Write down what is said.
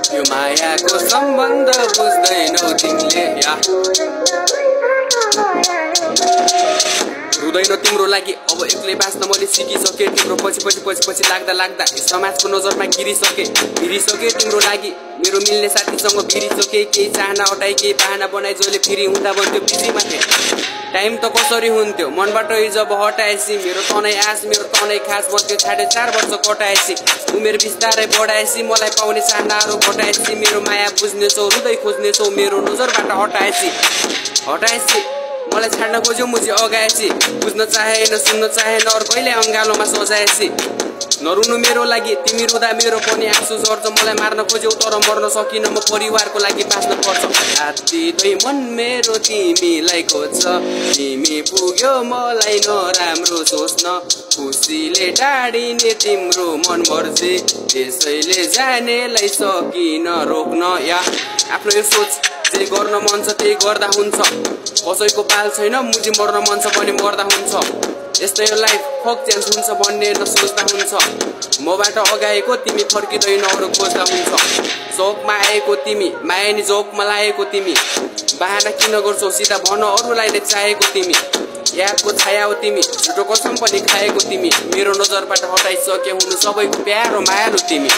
यो मायाको सम्बन्ध बुझ्दैनौ तिमीले रुँदैन तिम्रो लागि अब एक्लै बाँच्न मैले सिकिसके तिम्रो पछि लाग्दा समाजको नजरमा गिरिसके तिम्रो लागि मेरो मिल्ने साथीसँग भिरिसके केही चाहना हटाई केही बाहना बनाई जहिले फेरि हुँदा भन्थ्यो बिजीमा थिए टाइम त कसरी हुन्थ्यो मनबाट जब हटाएसी मेरो तनै आस मेरो तनै खास भन्थ्यो छाडे 4 वर्ष कटाएसी उमेर बिस्तारै बढाएसी मलाई पाउने चाहनाहरू घटाएसी मेरो माया बुझ्नेछौ हृदय खोज्नेछौ मेरो नजरबाट हटाएसी मलाई छाड्न खोज्यो मुझे अगाएसी बुझ्न चाहेन सुन्न चाहेन अर्कैले अङ्गालोमा सजाएसी नरुनु मेरो लागि तिमी रुँदा मेरो पनि आँसु झर्छ मलाई मार्न खोज्यौ तर मर्न सकिन म परिवारको लागि बाँच्न पर्छ आत्तिदै मन मेरो तिमीलाई खोज्छ तिमी पुग्यो मलाई नराम्रो सोच्न खुसीले टाढिने तिम्रो मन मर्जी त्यसैले जानेलाई सकिन रोक्न या आफ्नो यो सोच जे गर्न मन छ त्यही गर्दा हुन्छ कसैको पाल छैन मुजी मर्न मन छ भने मर्दा हुन्छ यस्तै यो लाइफ फक चेन्ज हुन्छ भन्ने नसोच्दा हुन्छ मबाट अगाएको तिमी फर्किँदैन अरू खोज्दा हुन्छ चौकमा आएको तिमी माया नि जोकमा लागेको तिमी बाहना किन गर्छौ सिधा भन अरूलाई नै चाहेको तिमी यादको छाया हो तिमी झुटो कसम पनि खाएको तिमी मेरो नजरबाट हटाइसके हुनु सबैको प्यारो मायालु तिमी